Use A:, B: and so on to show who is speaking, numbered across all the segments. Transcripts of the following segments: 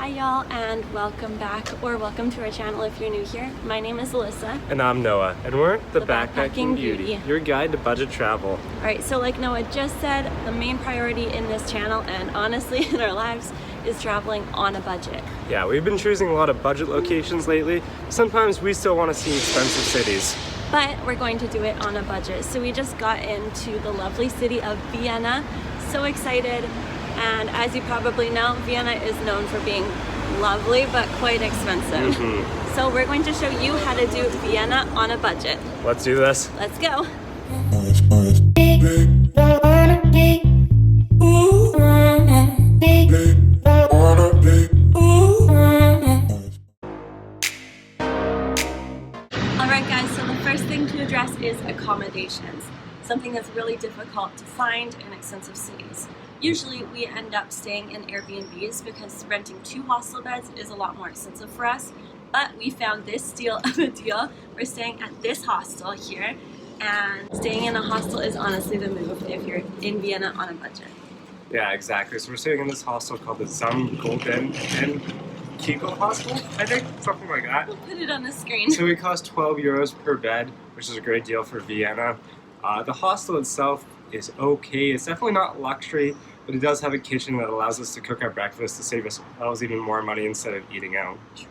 A: Hi y'all, and welcome back, or welcome to our channel if you're new here. My name is Alyssa.
B: And I'm Noah, and we're the
A: Backpacking Beauty,
B: your guide to budget travel.
A: Alright, so like Noah just said, the main priority in this channel, and honestly in our lives, is traveling on a budget.
B: Yeah, we've been choosing a lot of budget locations lately. Sometimes we still want to see expensive cities.
A: But we're going to do it on a budget. So we just got into the lovely city of Vienna. So excited. And as you probably know, Vienna is known for being lovely but quite expensive. So we're going to show you how to do Vienna on a budget.
B: Let's do this.
A: Let's go. Alright guys, so the first thing to address is accommodations. Something that's really difficult to find in expensive cities. Usually we end up staying in Airbnbs because renting 2 hostel beds is a lot more expensive for us. But we found this steal of a deal. We're staying at this hostel here, and staying in a hostel is honestly the move if you're in Vienna on a budget.
B: Yeah, exactly. So we're staying in this hostel called the Zum Golden and Kegel Hostel, I think, something like that.
A: We'll put it on the screen.
B: So it costs 12 euros per bed, which is a great deal for Vienna. The hostel itself is okay. It's definitely not luxury, but it does have a kitchen that allows us to cook our breakfast to save us even more money instead of eating out.
A: True.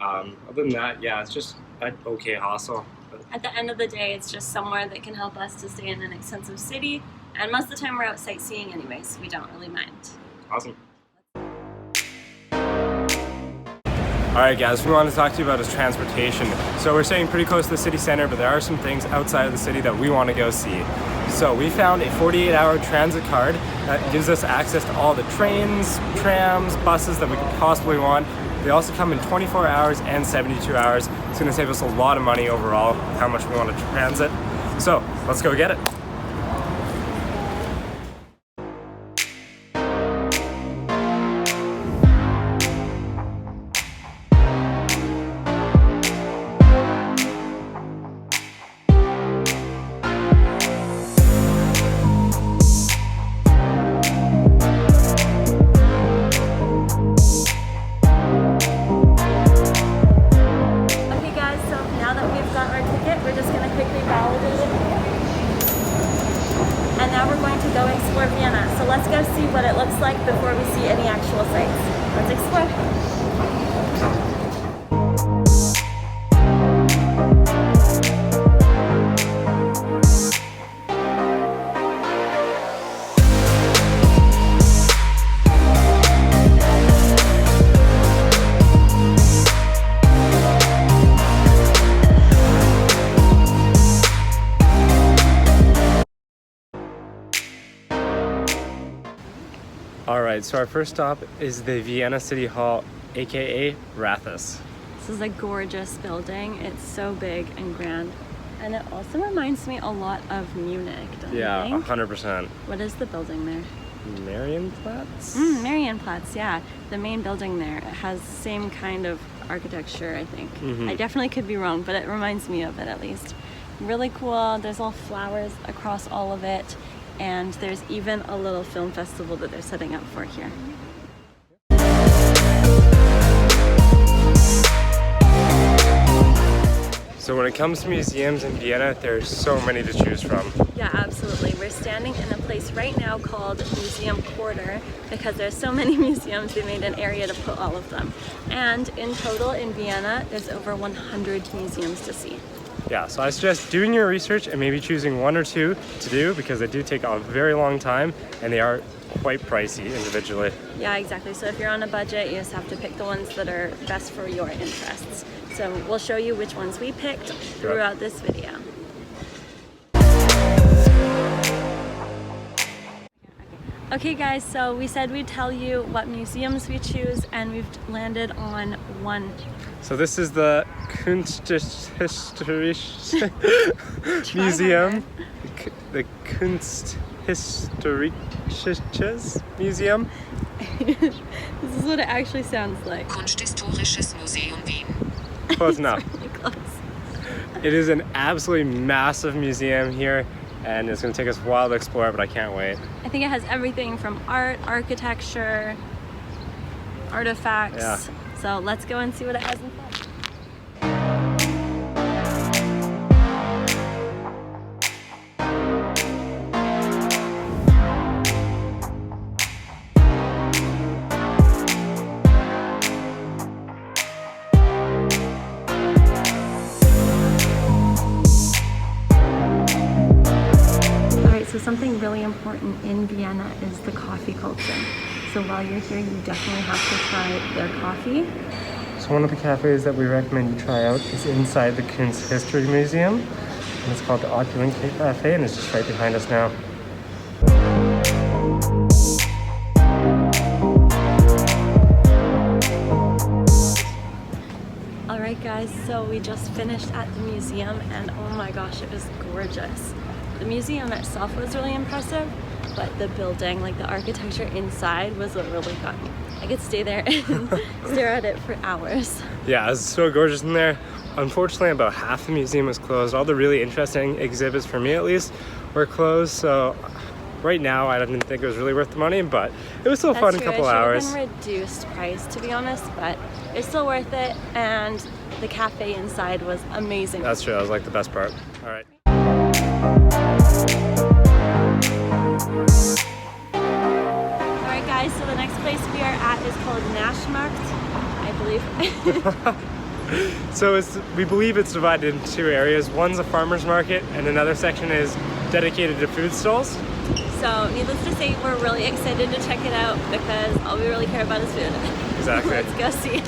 B: Other than that, yeah, it's just an okay hostel.
A: At the end of the day, it's just somewhere that can help us to stay in an expensive city, and most of the time we're out sightseeing anyway, so we don't really mind.
B: Awesome. Alright guys, we want to talk to you about is transportation. So we're staying pretty close to the city center, but there are some things outside of the city that we want to go see. So we found a 48-hour transit card that gives us access to all the trains, trams, buses that we could possibly want. They also come in 24 hours and 72 hours. It's going to save us a lot of money overall, how much we want to transit. So let's go get it.
A: And now we're going to go explore Vienna. So let's go see what it looks like before we see any actual sights. Let's explore.
B: Alright, so our first stop is the Vienna City Hall, aka Rathaus.
A: This is a gorgeous building. It's so big and grand. And it also reminds me a lot of Munich, don't you think?
B: 100%.
A: What is the building there?
B: Marienplatz?
A: Marienplatz, yeah. The main building there. It has the same kind of architecture, I think. I definitely could be wrong, but it reminds me of it at least. Really cool. There's all flowers across all of it. And there's even a little film festival that they're setting up for here.
B: So when it comes to museums in Vienna, there's so many to choose from.
A: Yeah, absolutely. We're standing in a place right now called Museum Quarter because there's so many museums, they made an area to put all of them. And in total in Vienna, there's over 100 museums to see.
B: Yeah, so I suggest doing your research and maybe choosing 1 or 2 to do because they do take a very long time and they are quite pricey individually.
A: Yeah, exactly. So if you're on a budget, you just have to pick the ones that are best for your interests. So we'll show you which ones we picked throughout this video. Okay guys, so we said we'd tell you what museums we choose, and we've landed on one.
B: So this is the Kunsthistorische Museum, the Kunsthistorisches Museum.
A: This is what it actually sounds like.
C: Kunsthistorisches Museum Wien.
B: Close enough.
A: Really close.
B: It is an absolutely massive museum here, and it's going to take us a while to explore, but I can't wait.
A: I think it has everything from art, architecture, artifacts.
B: Yeah.
A: So let's go and see what it has inside. So something really important in Vienna is the coffee culture. So while you're here, you definitely have to try their coffee.
B: So one of the cafes that we recommend you try out is inside the Kunst History Museum. And it's called the Opulent Cafe, and it's just right behind us now.
A: Alright guys, so we just finished at the museum and oh my gosh, it was gorgeous. The museum itself was really impressive, but the building, like the architecture inside was what really got me. I could stay there and stare at it for hours.
B: Yeah, it was so gorgeous in there. Unfortunately, about half the museum was closed. All the really interesting exhibits, for me at least, were closed. So right now, I didn't think it was really worth the money, but it was still fun. A couple hours.
A: It should have been reduced price, to be honest, but it's still worth it. And the cafe inside was amazing.
B: That's true. That was like the best part. All right.
A: Alright guys, so the next place we are at is called Naschmarkt, I believe.
B: So we believe it's divided into two areas. One's a farmer's market and another section is dedicated to food stalls.
A: So needless to say, we're really excited to check it out because all we really care about is food.
B: Exactly.
A: Let's go see.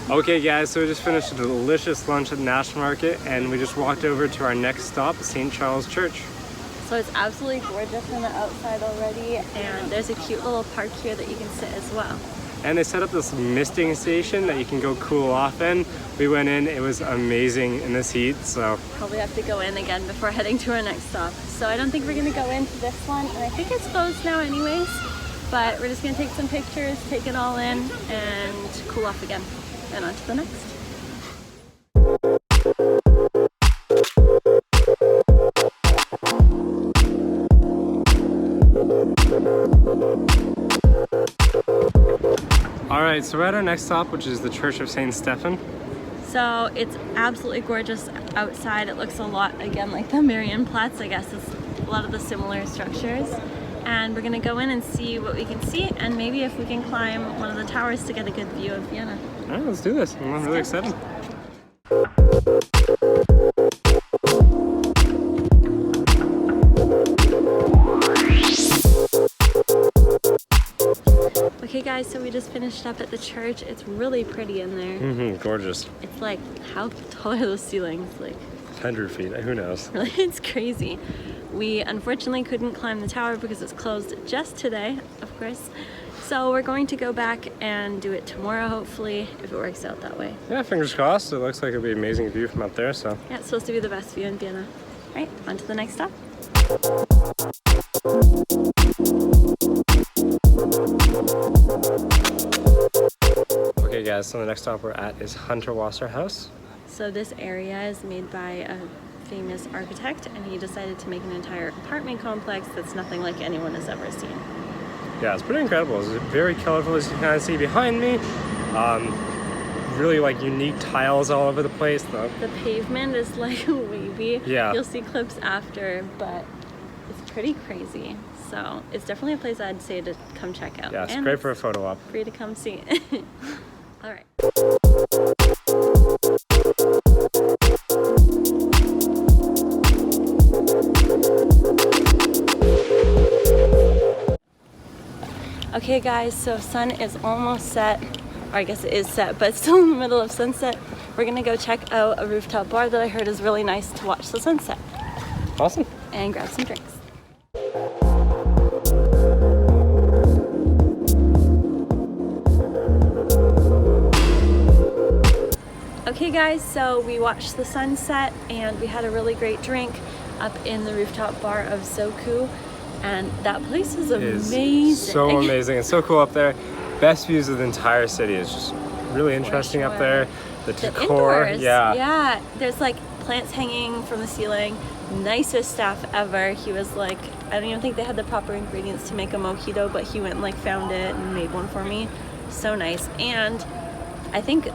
B: Okay guys, so we just finished a delicious lunch at the National Market and we just walked over to our next stop, St. Charles Church.
A: So it's absolutely gorgeous on the outside already, and there's a cute little park here that you can sit as well.
B: And they set up this misting station that you can go cool off in. We went in, it was amazing in this heat, so.
A: Probably have to go in again before heading to our next stop. So I don't think we're gonna go into this one, and I think it's closed now anyways, but we're just gonna take some pictures, take it all in, and cool off again. And on to the next.
B: Alright, so we're at our next stop, which is the Church of St. Stephen.
A: So it's absolutely gorgeous outside. It looks a lot, again, like the Marienplatz. I guess it's a lot of the similar structures. And we're gonna go in and see what we can see, and maybe if we can climb one of the towers to get a good view of Vienna.
B: All right, let's do this. I'm really excited.
A: Okay guys, so we just finished up at the church. It's really pretty in there.
B: Gorgeous.
A: It's like, how tall are those ceilings? Like
B: 100 feet, who knows?
A: It's crazy. We unfortunately couldn't climb the tower because it's closed just today, of course. So we're going to go back and do it tomorrow, hopefully, if it works out that way.
B: Yeah, fingers crossed. It looks like it'll be an amazing view from up there, so.
A: Yeah, it's supposed to be the best view in Vienna. All right, on to the next stop.
B: Okay guys, so the next stop we're at is Hundertwasser House.
A: So this area is made by a famous architect, and he decided to make an entire apartment complex that's nothing like anyone has ever seen.
B: Yeah, it's pretty incredible. It's very colorful, as you can kind of see behind me. Really like unique tiles all over the place though.
A: The pavement is like wavy.
B: Yeah.
A: You'll see clips after, but it's pretty crazy. So it's definitely a place I'd say to come check out.
B: Yeah, it's
A: and
B: great for a photo op.
A: Free to come see. All right. Okay guys, so sun is almost set, or I guess it is set, but it's still in the middle of sunset. We're gonna go check out a rooftop bar that I heard is really nice to watch the sunset.
B: Awesome.
A: And grab some drinks. Okay guys, so we watched the sunset and we had a really great drink up in the rooftop bar of Zoku. And that place is amazing.
B: So amazing. It's so cool up there. Best views of the entire city. It's just really interesting up there. The
A: the
B: decor,
A: indoors.
B: yeah.
A: Yeah, there's like plants hanging from the ceiling. Nicest staff ever. He was like, I don't even think they had the proper ingredients to make a mojito, but he went and like found it and made one for me. So nice. And I think,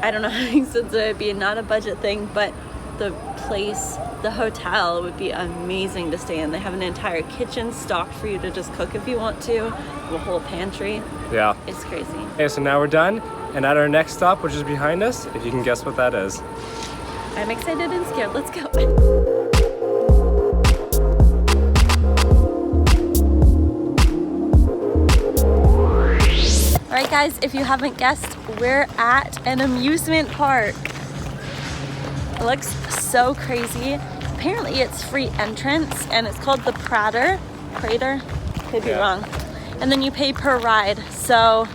A: I don't know how he said it would be not a budget thing, but the place, the hotel would be amazing to stay in. They have an entire kitchen stocked for you to just cook if you want to. A whole pantry.
B: Yeah.
A: It's crazy.
B: Okay, so now we're done, and at our next stop, which is behind us, if you can guess what that is.
A: I'm excited and scared. Let's go. All right, guys, if you haven't guessed, we're at an amusement park. It looks so crazy. Apparently it's free entrance and it's called the Prater. Could be wrong. And then you pay per ride. So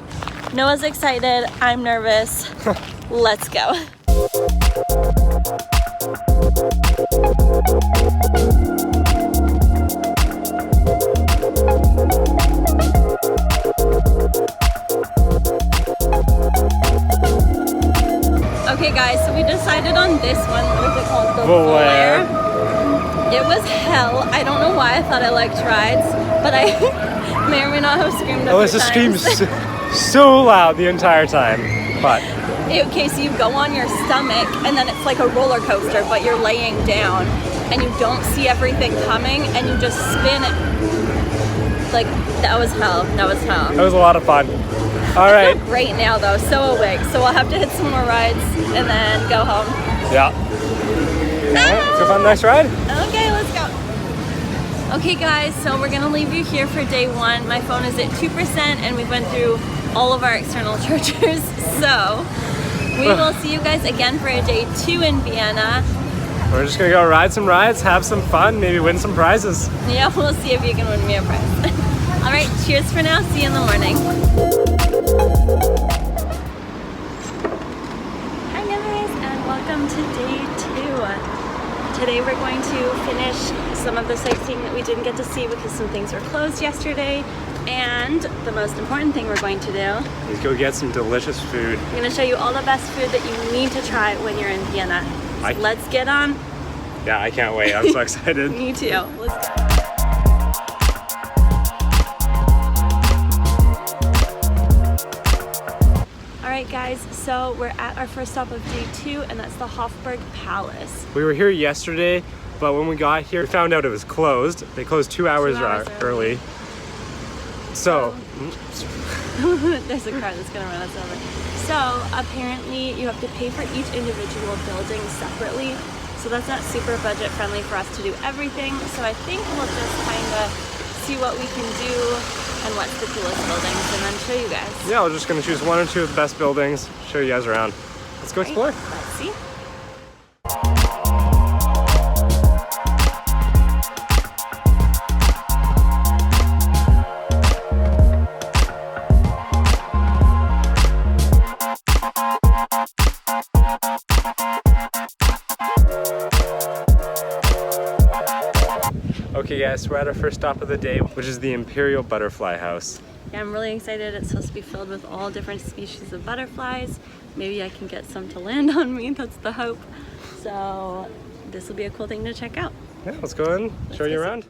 A: Noah's excited, I'm nervous. Let's go. Okay guys, so we decided on this one. What is it called? The
B: Volare.
A: It was hell. I don't know why I thought I liked rides, but I may or may not have screamed a
B: Alyssa
A: few
B: screams
A: times.
B: so loud the entire time, but
A: Okay, so you go on your stomach and then it's like a roller coaster, but you're laying down and you don't see everything coming and you just spin it. Like, that was hell. That was hell.
B: that was a lot of fun. All
A: I
B: right.
A: feel great now though, so awake. So we'll have to hit some more rides and then go home.
B: Yeah. All right, so fun, nice ride.
A: Okay, let's go. Okay guys, so we're gonna leave you here for day one. My phone is at 2% and we went through all of our external chargers. So we will see you guys again for a day 2 in Vienna.
B: We're just gonna go ride some rides, have some fun, maybe win some prizes.
A: Yeah, we'll see if you can win me a prize. All right, cheers for now. See you in the morning. Hi guys, and welcome to day 2. Today we're going to finish some of the sightseeing that we didn't get to see because some things were closed yesterday. And the most important thing we're going to do,
B: Let's go get some delicious food.
A: I'm going to show you all the best food that you need to try when you're in Vienna. So let's get on.
B: Yeah, I can't wait. I'm so excited.
A: Me too. Let's go. Alright guys, so we're at our first stop of day 2 and that's the Hofburg Palace.
B: We were here yesterday, but when we got here, we found out it was closed. They closed 2 hours, early. So,
A: there's a car that's gonna run us over. So apparently you have to pay for each individual building separately. So that's not super budget friendly for us to do everything. So I think we'll just kind of see what we can do and what's the coolest buildings and then show you guys.
B: yeah, we're just gonna choose 1 or 2 of the best buildings, show you guys around. Let's go explore.
A: Let's see.
B: Okay guys, we're at our first stop of the day, which is the Imperial Butterfly House.
A: Yeah, I'm really excited. It's supposed to be filled with all different species of butterflies. Maybe I can get some to land on me, that's the hope. So this will be a cool thing to check out.
B: Yeah, let's go in, show you around.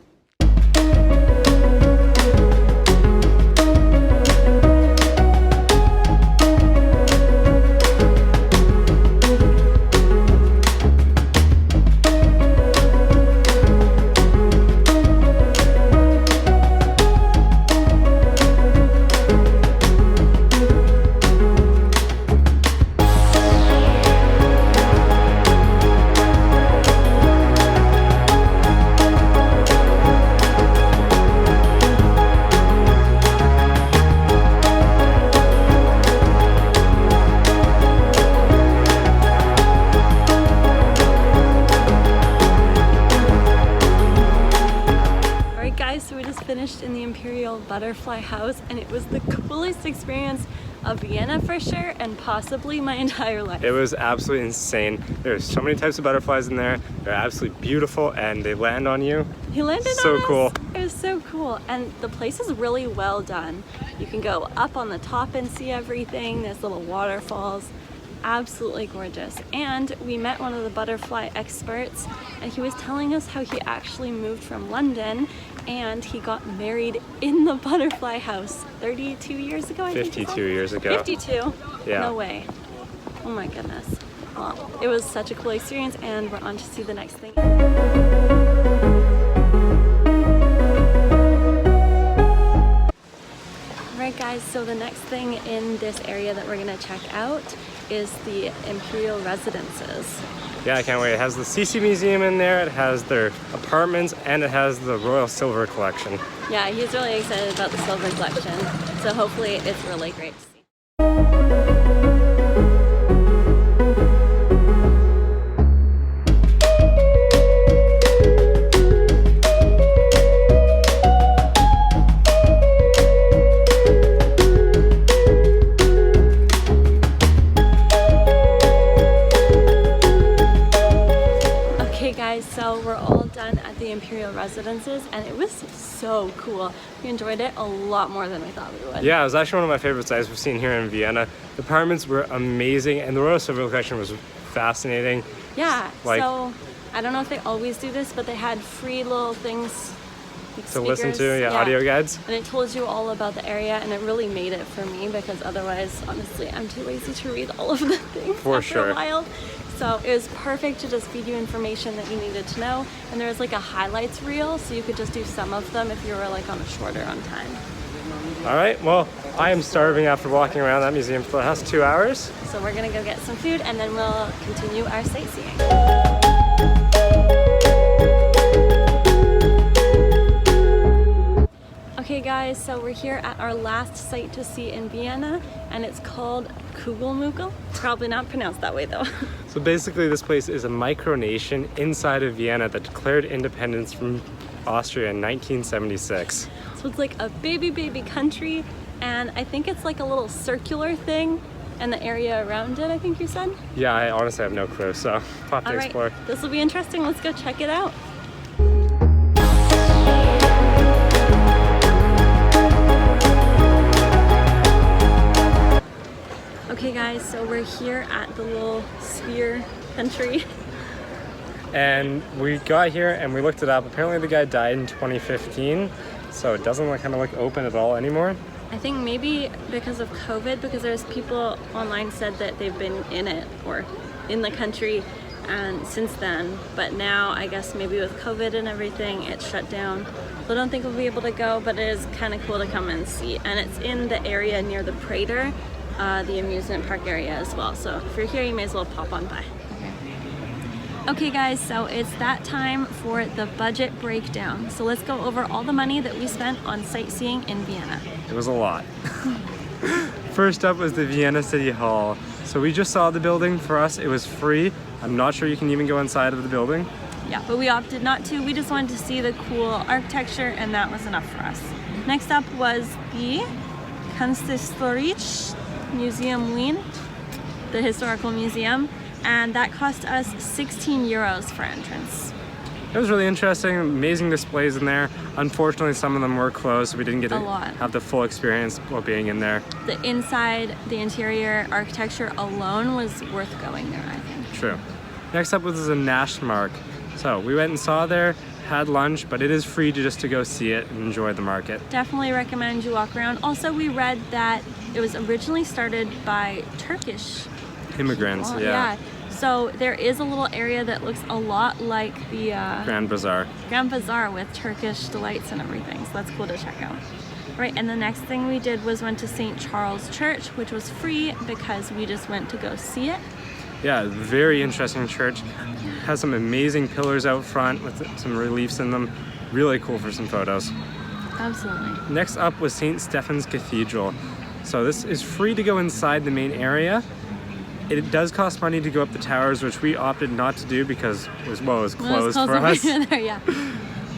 A: Finished in the Imperial Butterfly House and it was the coolest experience of Vienna for sure and possibly my entire life.
B: It was absolutely insane. There's so many types of butterflies in there. They're absolutely beautiful and they land on you.
A: He landed
B: so
A: on us.
B: Cool.
A: It was so cool and the place is really well done. You can go up on the top and see everything. There's little waterfalls. absolutely gorgeous. And we met one of the butterfly experts, and he was telling us how he actually moved from London and he got married in the butterfly house 32 years ago, I think.
B: 52 years ago.
A: 52?
B: Yeah.
A: No way. Oh my goodness. Well, it was such a cool experience, and we're on to see the next thing. Alright guys, so the next thing in this area that we're going to check out is the Imperial Residences.
B: Yeah, I can't wait. It has the CC Museum in there, it has their apartments, and it has the Royal Silver Collection.
A: Yeah, he's really excited about the silver collection, so hopefully it's really great to see. So we're all done at the Imperial Residences, and it was so cool. We enjoyed it a lot more than we thought we would.
B: Yeah, it was actually one of my favorite sites we've seen here in Vienna. The apartments were amazing, and the Royal Silver Collection was fascinating.
A: Yeah, so I don't know if they always do this, but they had free little things
B: to listen to, yeah, audio guides.
A: And it told you all about the area, and it really made it for me, because otherwise, honestly, I'm too lazy to read all of the things after a while. So it was perfect to just feed you information that you needed to know. And there was like a highlights reel, so you could just do some of them if you were like on a shorter on time.
B: All right, well, I am starving after walking around that museum for the last 2 hours.
A: So we're gonna go get some food, and then we'll continue our sightseeing. Okay guys, so we're here at our last site to see in Vienna, and it's called Kugelmugel. It's probably not pronounced that way though.
B: So basically this place is a micronation inside of Vienna that declared independence from Austria in 1976.
A: So it's like a baby country, and I think it's like a little circular thing, and the area around it, I think you said?
B: Yeah, I honestly have no clue, so we'll have to explore.
A: This will be interesting. Let's go check it out. Okay guys, so we're here at the little sphere country.
B: And we got here and we looked it up. Apparently the guy died in 2015, so it doesn't kind of look open at all anymore.
A: I think maybe because of COVID, because there's people online said that they've been in it or in the country and since then, but now I guess maybe with COVID and everything it's shut down. So I don't think we'll be able to go, but it is kind of cool to come and see. And it's in the area near the Prater, the amusement park area as well. So if you're here, you may as well pop on by. Okay guys, so it's that time for the budget breakdown. So let's go over all the money that we spent on sightseeing in Vienna.
B: It was a lot. First up was the Vienna City Hall. So we just saw the building. For us, it was free. I'm not sure you can even go inside of the building.
A: Yeah, but we opted not to. We just wanted to see the cool architecture, and that was enough for us. Next up was the Kunsthistorisches Museum Wien, the historical museum, and that cost us 16 euros for entrance.
B: It was really interesting, amazing displays in there. Unfortunately, some of them were closed, so we didn't get to have the full experience while being in there.
A: The inside, the interior architecture alone was worth going there, I think.
B: True. Next up was the Naschmarkt. So we went and saw there, had lunch, but it is free just to go see it and enjoy the market.
A: Definitely recommend you walk around. Also, we read that it was originally started by Turkish
B: immigrants,
A: people. Yeah. So there is a little area that looks a lot like the
B: Grand Bazaar.
A: Grand Bazaar with Turkish delights and everything. So that's cool to check out. Right, and the next thing we did was went to St. Charles Church, which was free because we just went to go see it.
B: Yeah, very interesting church. Has some amazing pillars out front with some reliefs in them. Really cool for some photos.
A: Absolutely.
B: Next up was St. Stephen's Cathedral. So this is free to go inside the main area. It does cost money to go up the towers, which we opted not to do because it was closed for us.
A: There, yeah.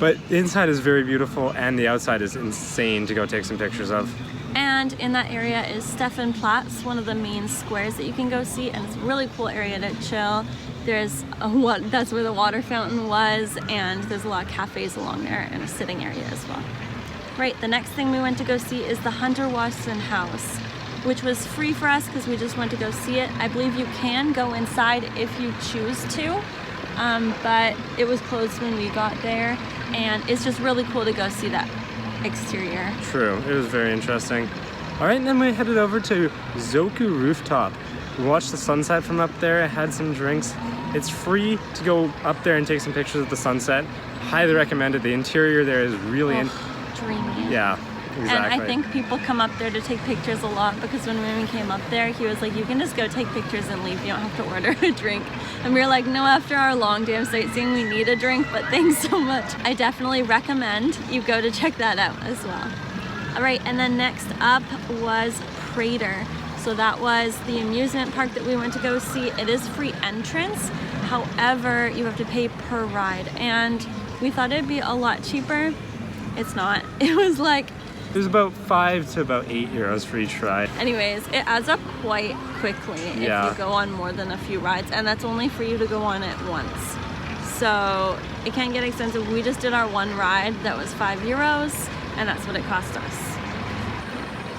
B: But the inside is very beautiful and the outside is insane to go take some pictures of.
A: And in that area is Stephanplatz, one of the main squares that you can go see, and it's a really cool area to chill. There's that's where the water fountain was, and there's a lot of cafes along there and a sitting area as well. Right, the next thing we went to go see is the Hundertwasser House. which was free for us because we just went to go see it. I believe you can go inside if you choose to, but it was closed when we got there, and it's just really cool to go see that exterior.
B: True, it was very interesting. All right, and then we headed over to Zoku Rooftop. We watched the sunset from up there, had some drinks. It's free to go up there and take some pictures of the sunset. Highly recommended. The interior there is really
A: dreamy.
B: Yeah, exactly.
A: And I think people come up there to take pictures a lot because when Raymond came up there, he was like, you can just go take pictures and leave. You don't have to order a drink. And we were like, no, after our long day of sightseeing, we need a drink, but thanks so much. I definitely recommend you go to check that out as well. All right, and then next up was Prater. So that was the amusement park that we went to go see. It is free entrance. However, you have to pay per ride. And we thought it'd be a lot cheaper. It's not. It was
B: about 5 to about 8 euros for each ride.
A: Anyways, it adds up quite quickly if you go on more than a few rides, and that's only for you to go on it once. So it can get expensive. We just did our one ride that was 5 euros, and that's what it cost us.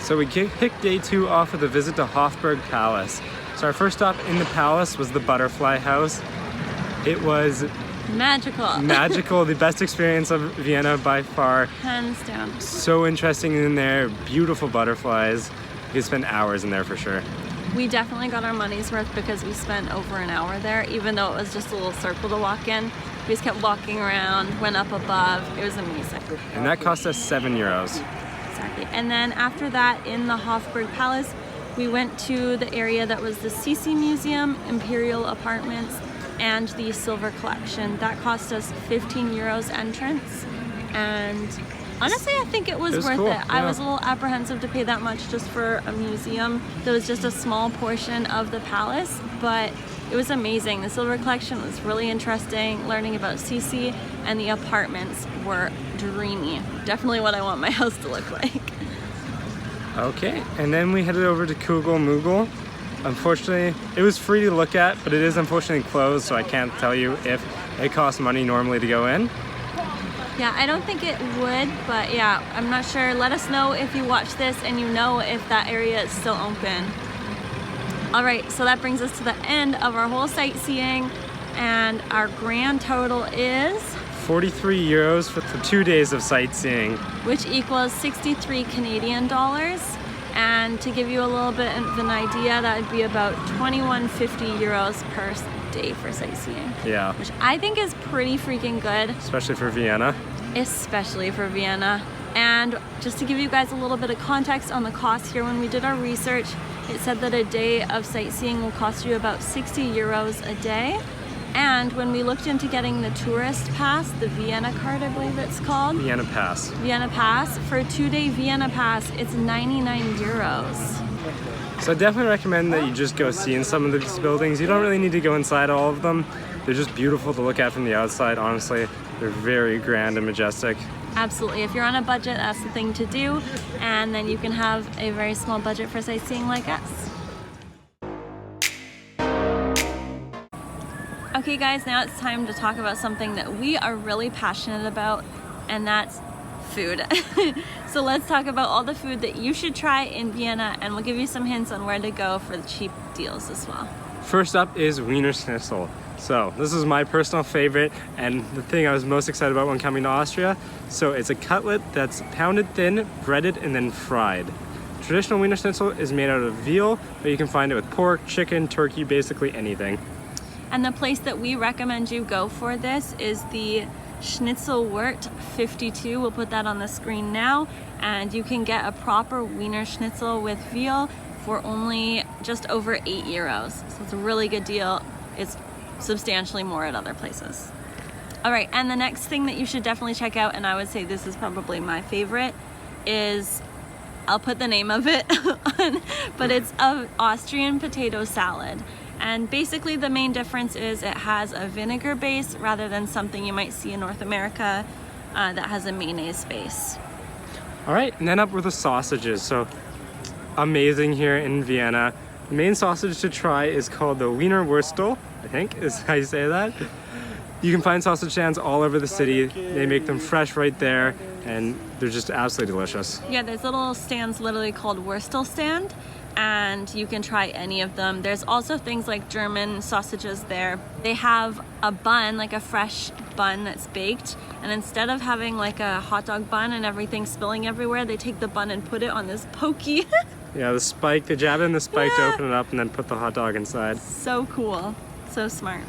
B: So we kicked day 2 off with a visit to Hofburg Palace. So our first stop in the palace was the Butterfly House. It was magical, the best experience of Vienna by far.
A: Hands down.
B: So interesting in there, beautiful butterflies. You could spend hours in there for sure.
A: We definitely got our money's worth because we spent over an hour there, even though it was just a little circle to walk in. We just kept walking around, went up above. It was amazing.
B: And that cost us 7 euros.
A: Exactly. And then after that, in the Hofburg Palace, we went to the area that was the Sisi Museum, Imperial Apartments, and the Silver Collection. That cost us 15 euros entrance. And honestly, I think it was worth
B: cool.
A: it.
B: Yeah.
A: I was a little apprehensive to pay that much just for a museum that was just a small portion of the palace, but it was amazing. The Silver Collection was really interesting, learning about Sisi, and the apartments were dreamy. Definitely what I want my house to look like.
B: Okay, and then we headed over to Kugel Mugel. Unfortunately, it was free to look at, but it is unfortunately closed, so I can't tell you if it costs money normally to go in.
A: Yeah, I don't think it would, but yeah, I'm not sure. Let us know if you watch this and you know if that area is still open. All right, so that brings us to the end of our whole sightseeing, and our grand total is
B: 43 euros for 2 days of sightseeing,
A: which equals 63 Canadian dollars. And to give you a little bit of an idea, that would be about 21.50 euros per day for sightseeing.
B: Yeah.
A: Which I think is pretty freaking good.
B: Especially for Vienna.
A: Especially for Vienna. And just to give you guys a little bit of context on the cost here, when we did our research, it said that a day of sightseeing will cost you about 60 euros a day. And when we looked into getting the tourist pass, the Vienna card, I believe it's called.
B: Vienna Pass.
A: Vienna Pass. For a 2-day Vienna Pass, it's 99 euros.
B: So I definitely recommend that you just go see in some of these buildings. You don't really need to go inside all of them. They're just beautiful to look at from the outside, honestly. They're very grand and majestic.
A: Absolutely. If you're on a budget, that's the thing to do. And then you can have a very small budget for sightseeing like us. Okay guys, now it's time to talk about something that we are really passionate about, and that's food. So let's talk about all the food that you should try in Vienna, and we'll give you some hints on where to go for the cheap deals as well.
B: First up is Wiener Schnitzel. So this is my personal favorite and the thing I was most excited about when coming to Austria. So it's a cutlet that's pounded thin, breaded, and then fried. Traditional Wiener Schnitzel is made out of veal, but you can find it with pork, chicken, turkey, basically anything.
A: And the place that we recommend you go for this is the Schnitzelwurt 52. We'll put that on the screen now, and you can get a proper Wiener Schnitzel with veal for only just over 8 euros. So it's a really good deal. It's substantially more at other places. All right, and the next thing that you should definitely check out, and I would say this is probably my favorite, is, I'll put the name of it on, but it's an Austrian potato salad. And basically the main difference is it has a vinegar base rather than something you might see in North America that has a mayonnaise base.
B: All right, and then up were the sausages. So amazing here in Vienna. The main sausage to try is called the Wiener Wurstel, I think is how you say that. You can find sausage stands all over the city. They make them fresh right there, and they're just absolutely delicious.
A: Yeah, there's little stands literally called Wurstel stand, and you can try any of them. There's also things like German sausages there. They have a bun, like a fresh bun that's baked, and instead of having like a hot dog bun and everything spilling everywhere, they take the bun and put it on this pokey.
B: Yeah, the spike, they jab in the spike to
A: Yeah.
B: open it up and then put the hot dog inside.
A: So cool, so smart.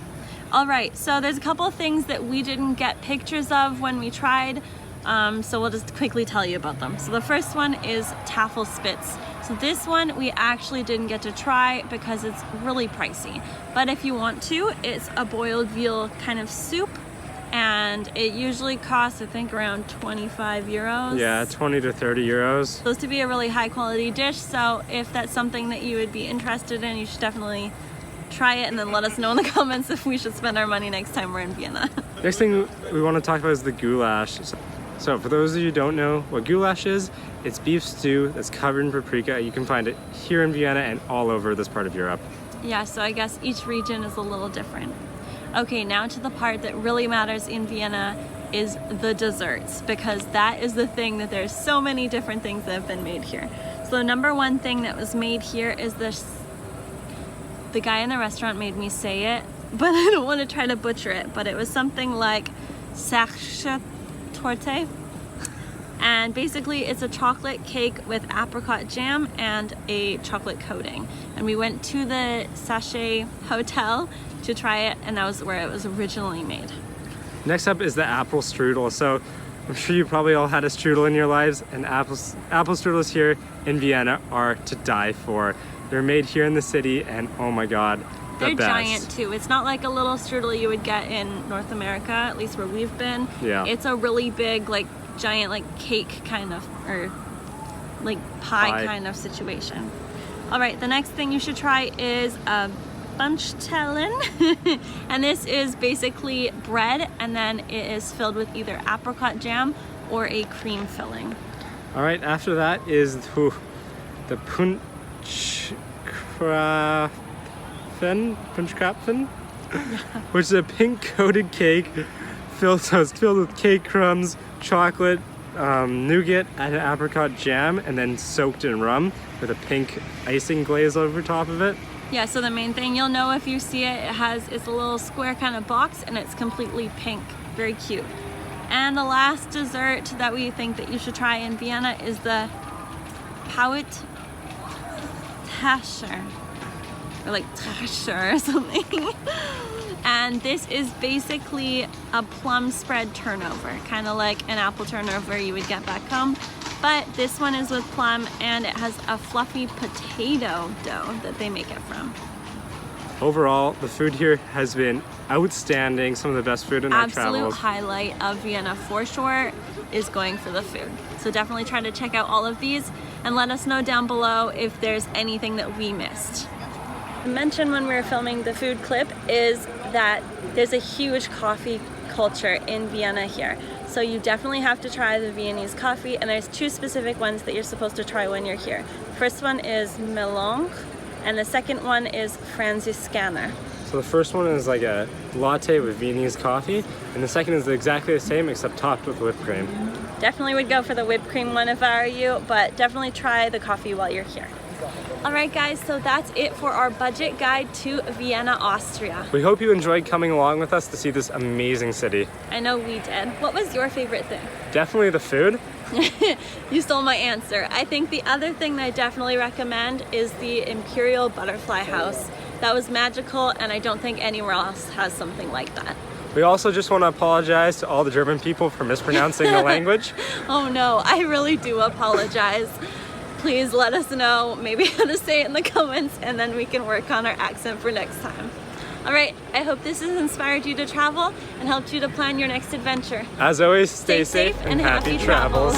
A: All right, so there's a couple of things that we didn't get pictures of when we tried, so we'll just quickly tell you about them. So the first one is Tafelspitz. So this one we actually didn't get to try because it's really pricey. But if you want to, it's a boiled veal kind of soup, and it usually costs, I think, around 25 euros.
B: Yeah, 20 to 30 euros.
A: Supposed to be a really high quality dish, so if that's something that you would be interested in, you should definitely try it and then let us know in the comments if we should spend our money next time we're in Vienna.
B: Next thing we want to talk about is the goulash. So for those of you who don't know what goulash is, it's beef stew that's covered in paprika. You can find it here in Vienna and all over this part of Europe.
A: Yeah, so I guess each region is a little different. Okay, now to the part that really matters in Vienna is the desserts, because that is the thing that there's so many different things that have been made here. So the number one thing that was made here is this. The guy in the restaurant made me say it, but I don't want to try to butcher it, but it was something like Sacha torte. And basically it's a chocolate cake with apricot jam and a chocolate coating. And we went to the Sachet Hotel to try it, and that was where it was originally made.
B: Next up is the apple strudel. So I'm sure you probably all had a strudel in your lives, and apple strudels here in Vienna are to die for. They're made here in the city, and oh my god, the
A: They're
B: best.
A: giant too. It's not like a little strudel you would get in North America, at least where we've been.
B: Yeah.
A: It's a really big, like giant, like cake kind of, or like pie kind of situation. All right, the next thing you should try is a Bunchtellen. And this is basically bread, and then it is filled with either apricot jam or a cream filling.
B: All right, after that is the Punschkrapfen, which is a pink coated cake filled with cake crumbs, chocolate, nougat, and apricot jam, and then soaked in rum with a pink icing glaze over top of it.
A: Yeah, so the main thing you'll know if you see it, it's a little square kind of box, and it's completely pink. Very cute. And the last dessert that we think that you should try in Vienna is the Paut Tascher, or like Tascher or something. And this is basically a plum spread turnover, kind of like an apple turnover you would get back home. But this one is with plum, and it has a fluffy potato dough that they make it from.
B: Overall, the food here has been outstanding. Some of the best food in our
A: Absolute
B: travels.
A: highlight of Vienna for sure is going for the food. So definitely try to check out all of these and let us know down below if there's anything that we missed. I mentioned when we were filming the food clip is that there's a huge coffee culture in Vienna here. So you definitely have to try the Viennese coffee, and there's two specific ones that you're supposed to try when you're here. The first one is Melange, and the second one is Franziskaner.
B: So the first one is like a latte with Viennese coffee, and the second is exactly the same except topped with whipped cream.
A: Definitely would go for the whipped cream one if I were you, but definitely try the coffee while you're here. Alright guys, so that's it for our budget guide to Vienna, Austria.
B: We hope you enjoyed coming along with us to see this amazing city.
A: I know we did. What was your favorite thing?
B: Definitely the food.
A: You stole my answer. I think the other thing that I definitely recommend is the Imperial Butterfly House. That was magical, and I don't think anywhere else has something like that.
B: We also just want to apologize to all the German people for mispronouncing the language.
A: Oh no, I really do apologize. Please let us know maybe how to say it in the comments, and then we can work on our accent for next time. All right, I hope this has inspired you to travel and helped you to plan your next adventure.
B: As always, stay safe and happy travels.